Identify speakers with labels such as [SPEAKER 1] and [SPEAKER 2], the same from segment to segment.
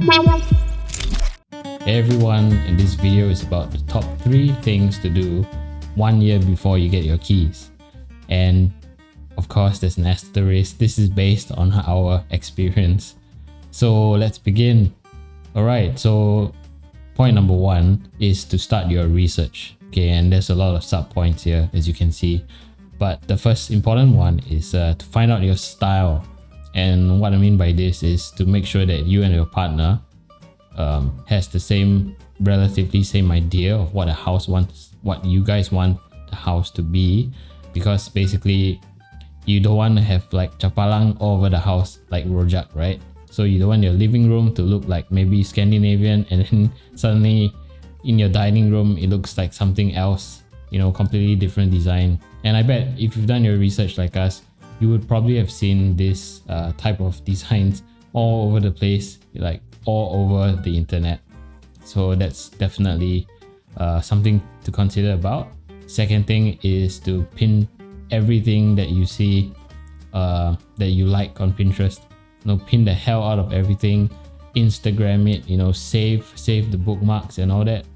[SPEAKER 1] Hey everyone, and this video is about the top 3 things to do 1 year before you get your keys. And of course there's an asterisk, this is based on our experience. So let's begin. Alright, so point number 1 is to start your research. Okay, and there's a lot of sub points here as you can see. But the first important one is to find out your style. And what I mean by this is to make sure that you and your partner has the relatively same idea of what a house wants, what you guys want the house to be, because basically you don't want to have like chapalang all over the house like rojak, right? So you don't want your living room to look like maybe Scandinavian, and then suddenly in your dining room it looks like something else, you know, completely different design. And I bet if you've done your research like us, you would probably have seen this type of designs all over the place, like all over the internet. So that's definitely something to consider about. Second thing is to pin everything that you see that you like on Pinterest. You know, pin the hell out of everything, Instagram it, you know, save the bookmarks and all that.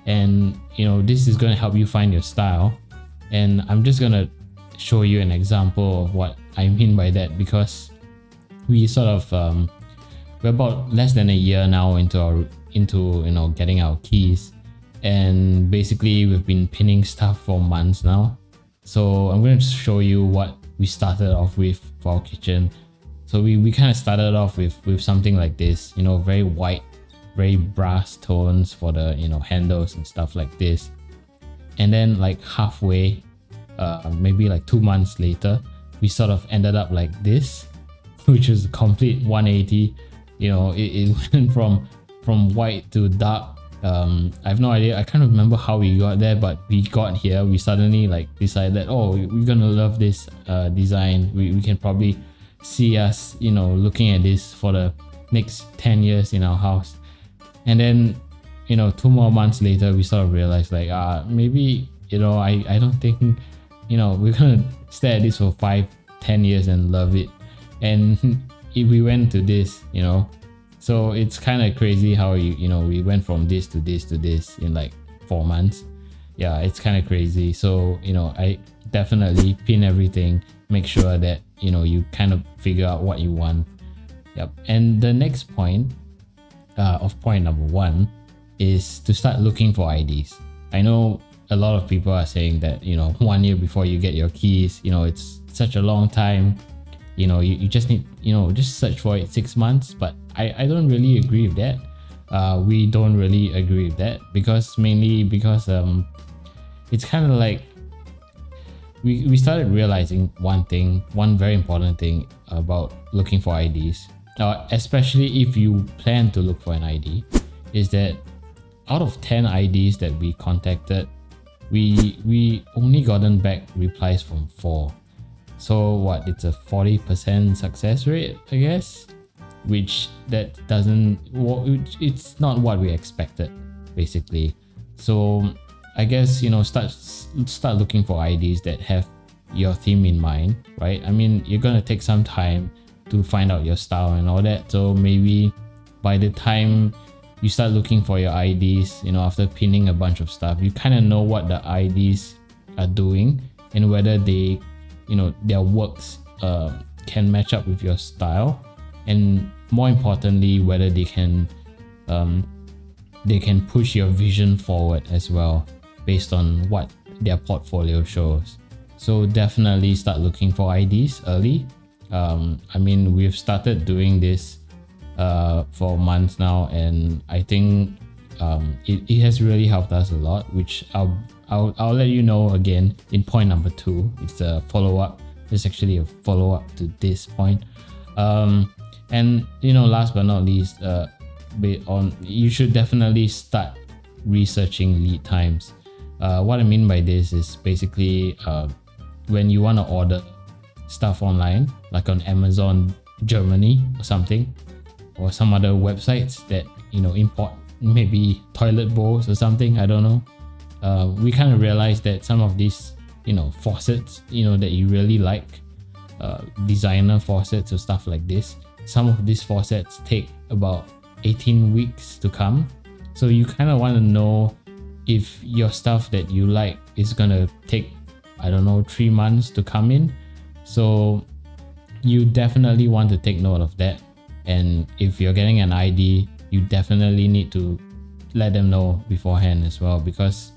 [SPEAKER 1] And you know, this is going to help you find your style. And I'm just gonna show you an example of what I mean by that, because we sort of we're about less than a year now into you know, getting our keys, and basically we've been pinning stuff for months now. So I'm going to show you what we started off with for our kitchen. So we kind of started off with something like this, you know, very white, very brass tones for the, you know, handles and stuff like this. And then like halfway, maybe like 2 months later, we sort of ended up like this, which is a complete 180. You know, it went from white to dark. I have no idea, I can't remember how we got there, but we got here. We suddenly like decided that, oh, we're gonna love this design. We can probably see us, you know, looking at this for the next 10 years in our house. And then, you know, 2 more months later, we sort of realized like, maybe, you know, I don't think, you know, we're gonna stay at this for 5-10 years and love it. And if we went to this, you know, so it's kind of crazy how you know, we went from this to this to this in like 4 months. Yeah, it's kind of crazy. So, you know, I definitely pin everything, make sure that, you know, you kind of figure out what you want. Yep. And the next point of point number 1 is to start looking for IDs. I know a lot of people are saying that, you know, 1 year before you get your keys, you know, it's such a long time. You know, you just need, you know, just search for it 6 months. But I don't really agree with that. We don't really agree with that, mainly because it's kind of like we started realizing one very important thing about looking for IDs, especially if you plan to look for an ID, is that out of 10 IDs that we contacted, we only gotten back replies from 4. So what, it's a 40% success rate, I guess, which that doesn't, it's not what we expected basically. So I guess, you know, start looking for IDs that have your theme in mind, right? I mean, you're gonna take some time to find out your style and all that. So maybe by the time you start looking for your IDs, you know, after pinning a bunch of stuff, you kind of know what the IDs are doing and whether they, you know, their works can match up with your style, and more importantly, whether they can push your vision forward as well based on what their portfolio shows. So definitely start looking for IDs early. I mean, we've started doing this for months now, and I think it has really helped us a lot, which I'll let you know again in point number 2. It's a follow-up. It's actually a follow-up to this point. And you know, last but not least, you should definitely start researching lead times. What I mean by this is basically when you want to order stuff online, like on Amazon Germany or something, or some other websites that, you know, import maybe toilet bowls or something, I don't know. We kind of realized that some of these, you know, faucets, you know, that you really like, designer faucets or stuff like this, some of these faucets take about 18 weeks to come. So you kind of want to know if your stuff that you like is gonna take, I don't know, 3 months to come in. So you definitely want to take note of that. And if you're getting an ID, you definitely need to let them know beforehand as well, because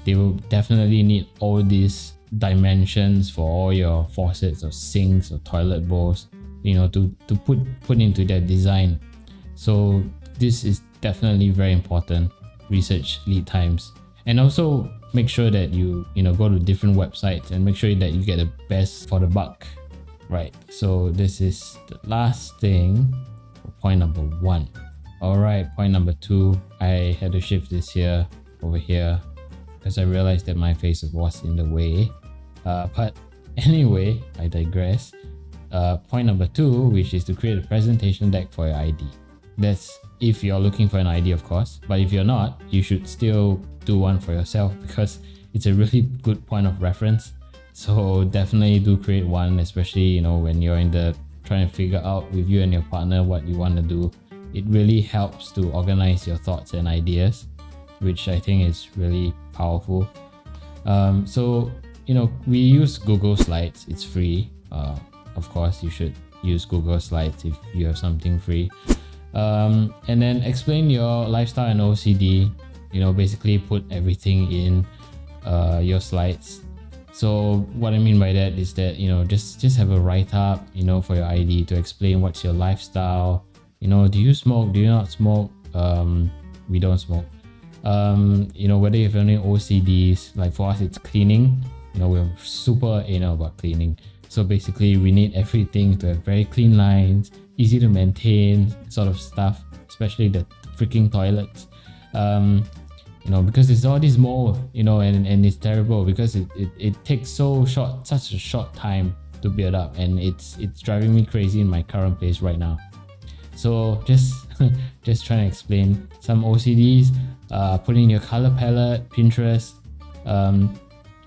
[SPEAKER 1] they will definitely need all these dimensions for all your faucets or sinks or toilet bowls, to put into their design. So this is definitely very important. Research lead times, and also make sure that you go to different websites and make sure that you get the best for the buck, right? So this is the last thing for point number 1. All right, point number 2, I had to shift this here over here because I realized that my face was in the way. But anyway, I digress. Point number 2, which is to create a presentation deck for your ID. That's if you're looking for an ID, of course, but if you're not, you should still do one for yourself because it's a really good point of reference. So definitely do create one, especially when you're trying to figure out with you and your partner what you want to do. It really helps to organize your thoughts and ideas, which I think is really powerful. So we use Google Slides. It's free. Of course, you should use Google Slides if you have something free. And then explain your lifestyle and OCD. Basically put everything in your slides. So what I mean by that is that just have a write-up for your ID to explain what's your lifestyle. Do you smoke? Do you not smoke? We don't smoke. Whether you have any OCDs, like for us it's cleaning. We're super anal about cleaning. So basically we need everything to have very clean lines, easy to maintain sort of stuff, especially the freaking toilets. Because it's all this mold, and it's terrible because it takes such a short time to build up, and it's driving me crazy in my current place right now. So just trying to explain some OCDs. Put in your color palette, Pinterest.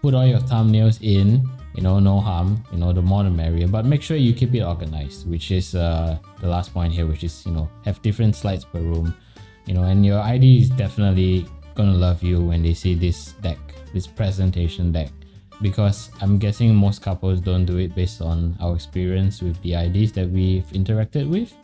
[SPEAKER 1] Put all your thumbnails in. No harm. The more the merrier. But make sure you keep it organized, which is the last point here, which is have different slides per room. And your ID is definitely gonna love you when they see this deck, this presentation deck, because I'm guessing most couples don't do it based on our experience with the IDs that we've interacted with.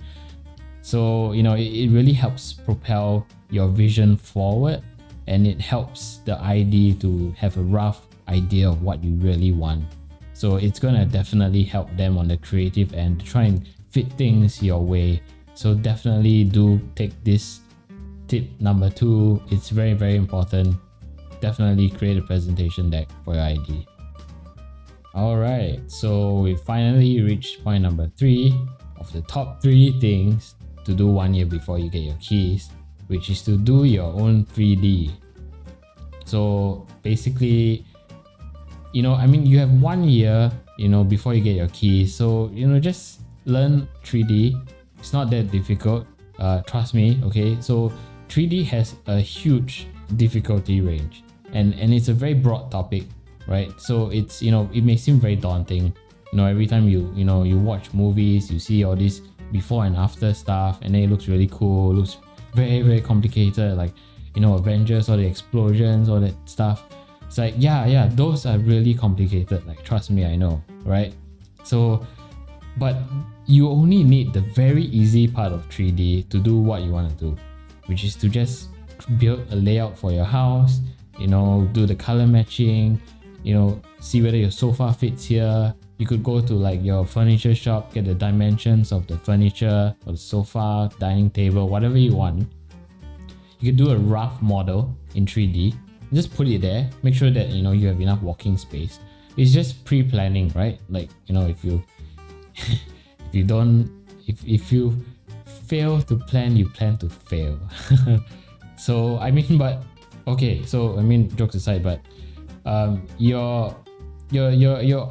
[SPEAKER 1] So it really helps propel your vision forward, and it helps the ID to have a rough idea of what you really want. So it's gonna definitely help them on the creative end to try and fit things your way. So definitely do take this tip number 2. It's very, very important. Definitely create a presentation deck for your ID. Alright, so we finally reached point number 3 of the top 3 things to do 1 year before you get your keys, which is to do your own 3D. So basically, you have 1 year, before you get your keys. So, just learn 3D. It's not that difficult. Trust me, okay? So 3D has a huge difficulty range, and it's a very broad topic, right? So it's, it may seem very daunting. Every time you watch movies, you see all this before and after stuff, and then it looks really cool, looks very, very complicated, like Avengers, all the explosions, all that stuff. It's like, yeah, those are really complicated, like trust me, I know, right? So but you only need the very easy part of 3D to do what you want to do, which is to just build a layout for your house, do the color matching, see whether your sofa fits here. You could go to like your furniture shop, get the dimensions of the furniture or the sofa, dining table, whatever you want. You could do a rough model in 3D, just put it there, make sure that you have enough walking space. It's just pre-planning, right? Like, if you if you fail to plan, you plan to fail. So jokes aside, but your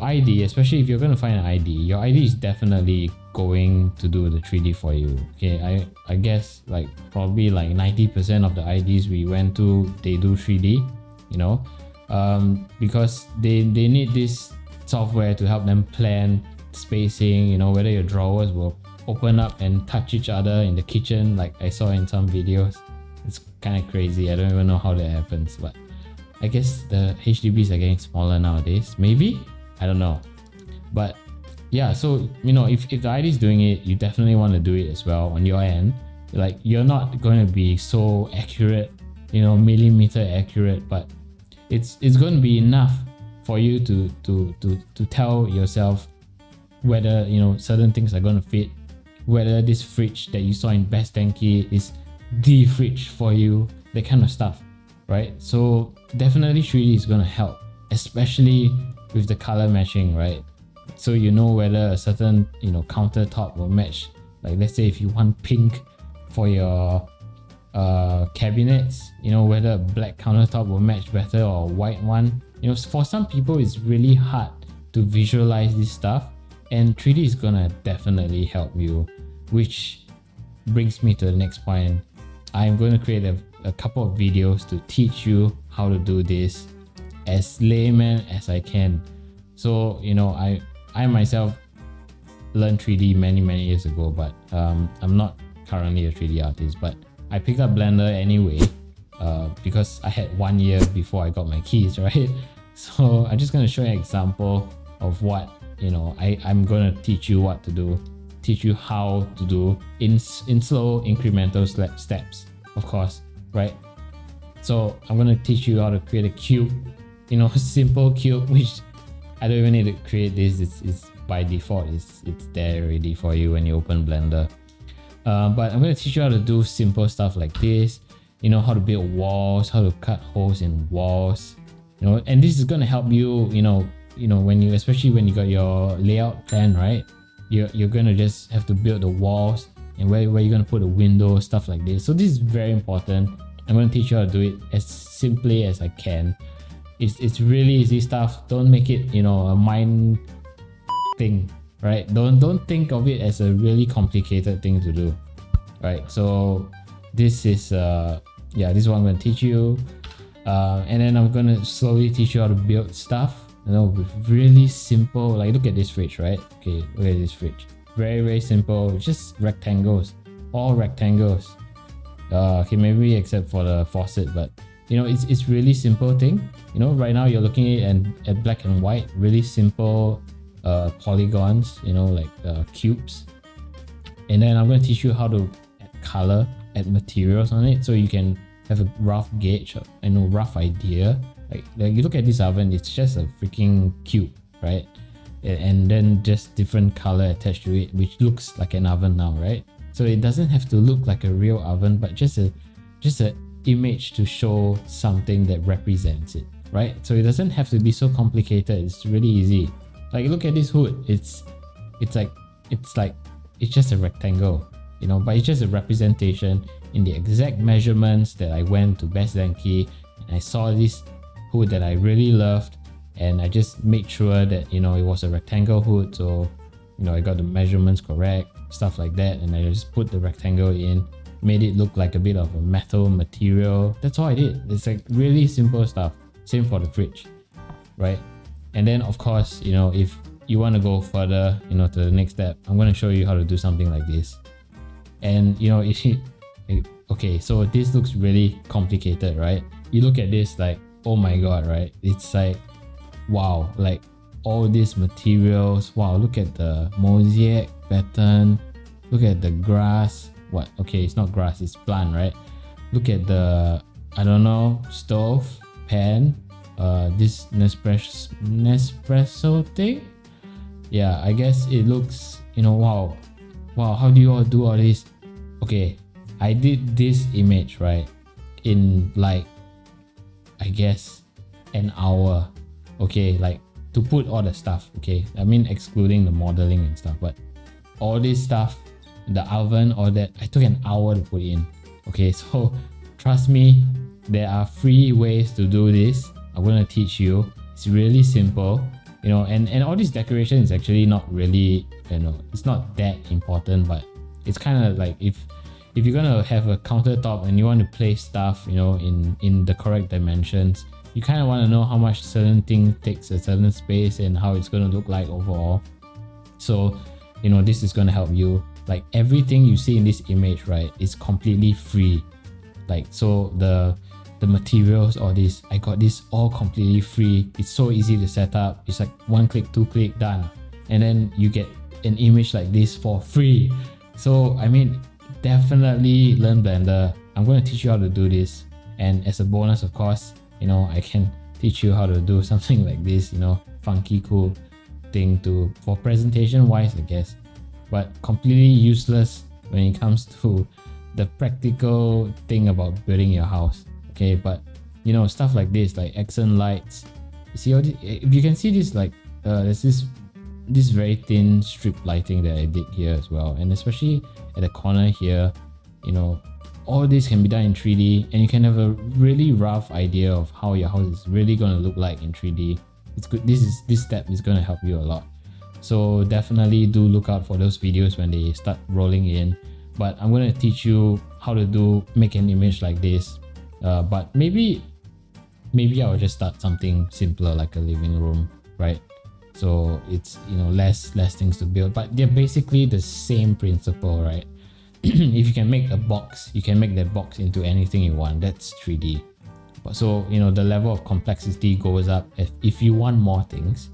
[SPEAKER 1] ID, especially if you're going to find an ID, your ID is definitely going to do the 3D for you. Okay, I guess like probably like 90% of the IDs we went to, they do 3D, because they need this software to help them plan spacing, whether your drawers will open up and touch each other in the kitchen like I saw in some videos. It's kind of crazy. I don't even know how that happens, but I guess the HDBs are getting smaller nowadays. Maybe? I don't know. But yeah, so if the ID is doing it, you definitely want to do it as well on your end. Like, you're not going to be so accurate, millimeter accurate, but it's going to be enough for you to tell yourself whether certain things are going to fit, whether this fridge that you saw in Best Denki is the fridge for you, that kind of stuff, right? So definitely 3D is going to help, especially with the color matching, right? So whether a certain countertop will match. Like, let's say if you want pink for your cabinets, whether a black countertop will match better or a white one. For some people it's really hard to visualize this stuff, and 3D is gonna definitely help you, which brings me to the next point. I'm going to create a couple of videos to teach you how to do this as layman as I can. So I myself learned 3D many years ago, but I'm not currently a 3D artist, but I picked up Blender anyway because I had 1 year before I got my keys, right? So I'm just going to show you an example of what I'm going to teach you what to do, teach you how to do in slow incremental steps, of course, right? So I'm going to teach you how to create a cube, a simple cube, which I don't even need to create this. It's by default, it's there already for you when you open Blender. But I'm going to teach you how to do simple stuff like this, how to build walls, how to cut holes in walls, and this is going to help you, especially when you got your layout plan, right? You're going to just have to build the walls and where you're going to put the window, stuff like this. So this is very important. I'm going to teach you how to do it as simply as I can. It's really easy stuff. Don't make it, a mind thing, right? Don't think of it as a really complicated thing to do, right? So this is this is what I'm going to teach you, and then I'm going to slowly teach you how to build stuff, with really simple, like look at this fridge, right? Okay, look at this fridge. Very simple, just rectangles, all rectangles. Okay, maybe except for the faucet, but it's really simple thing. Right now you're looking at black and white, really simple polygons, like cubes. And then I'm going to teach you how to add color, add materials on it, so you can have a rough gauge, rough idea. Like you look at this oven, it's just a freaking cube, right? And then just different color attached to it, which looks like an oven now, right? So it doesn't have to look like a real oven, but just a image to show something that represents it, right? So it doesn't have to be so complicated. It's really easy. Like, look at this hood. It's just a rectangle, but it's just a representation in the exact measurements that I went to Best Denki and I saw this hood that I really loved, and I just made sure that it was a rectangle hood, so I got the measurements correct, stuff like that, and I just put the rectangle in, made it look like a bit of a metal material. That's all I did. It's like really simple stuff. Same for the fridge, right? And then of course, if you want to go further, to the next step, I'm going to show you how to do something like this. And okay, so this looks really complicated, right? You look at this like, oh my god, right? It's like, wow, like all these materials. Wow, look at the mosaic pattern, look at the grass. What? Okay, it's not grass, it's plant, right? Look at the, I don't know, stove, pan, this Nespresso thing. Yeah, I guess it looks, wow, how do you all do all this? Okay, I did this image, right, in like, I guess an hour. Okay, like to put all the stuff, okay, I mean excluding the modeling and stuff, but all this stuff, the oven, all that, I took an hour to put in. Okay, so trust me, there are free ways to do this. I'm gonna teach you. It's really simple, and all this decoration is actually not really, it's not that important, but it's kind of like if you're gonna have a countertop and you want to place stuff, in the correct dimensions, you kind of want to know how much certain thing takes a certain space and how it's going to look like overall. So this is going to help you. like everything you see in this image, right, is completely free. Like, so the materials, all this, I got this all completely free. It's so easy to set up. It's like 1 click, 2 click, done. And then you get an image like this for free. So I mean, definitely learn Blender. I'm going to teach you how to do this, and as a bonus, of course, you know, I can teach you how to do something like this, you know, funky cool thing to for presentation wise, I guess, but completely useless when it comes to the practical thing about building your house. Okay, but you know, stuff like this, like accent lights, you see all this, if you can see this, like there's this very thin strip lighting that I did here as well, and especially at the corner here, you know, all this can be done in 3D, and you can have a really rough idea of how your house is really going to look like in 3D. It's good. This step is going to help you a lot. So definitely do look out for those videos when they start rolling in. But I'm going to teach you how to make an image like this. But maybe I'll just start something simpler, like a living room, right? So it's, you know, less things to build, but they're basically the same principle, right? If you can make a box, you can make that box into anything you want. That's 3D. But so, you know, the level of complexity goes up if you want more things.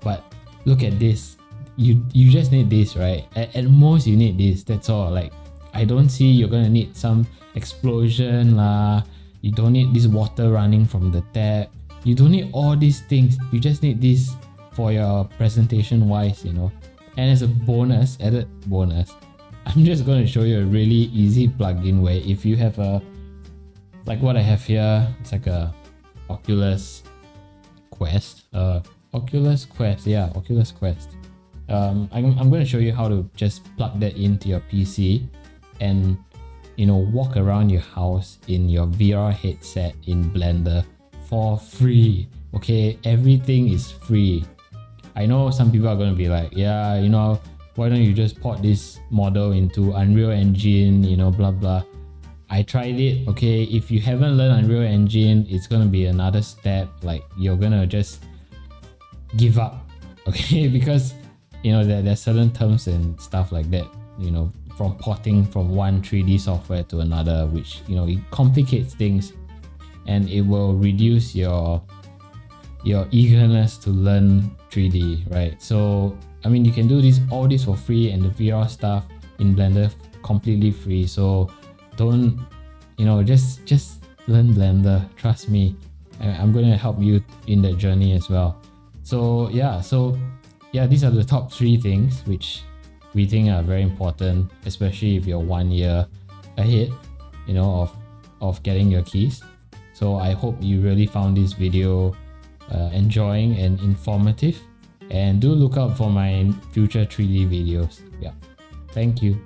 [SPEAKER 1] But look at this. You just need this, right? At most you need this. That's all. Like, I don't see you're gonna need some explosion lah. You don't need this water running from the tap. You don't need all these things. You just need this for your presentation wise, you know. And as a bonus, added bonus, I'm just going to show you a really easy plugin where if you have a, like what I have here, it's like a Oculus Quest. Oculus Quest. I'm going to show you how to just plug that into your PC and, you know, walk around your house in your VR headset in Blender for free. Okay, everything is free. I know some people are going to be like, yeah, you know, why don't you just port this model into Unreal Engine, you know, blah blah. I tried it. Okay, if you haven't learned Unreal Engine, it's going to be another step. Like, you're going to just give up. Okay, because, you know, there's certain terms and stuff like that, you know, from porting from one 3D software to another, which, you know, it complicates things and it will reduce your eagerness to learn 3D, right? So I mean, you can do all this for free, and the VR stuff in Blender completely free. So don't, you know, just learn Blender. Trust me, I'm going to help you in that journey as well. So yeah, these are the top 3 things which we think are very important, especially if you're 1 year ahead, you know, of getting your keys. So I hope you really found this video enjoying and informative, and do look out for my future 3D videos. Yeah, thank you.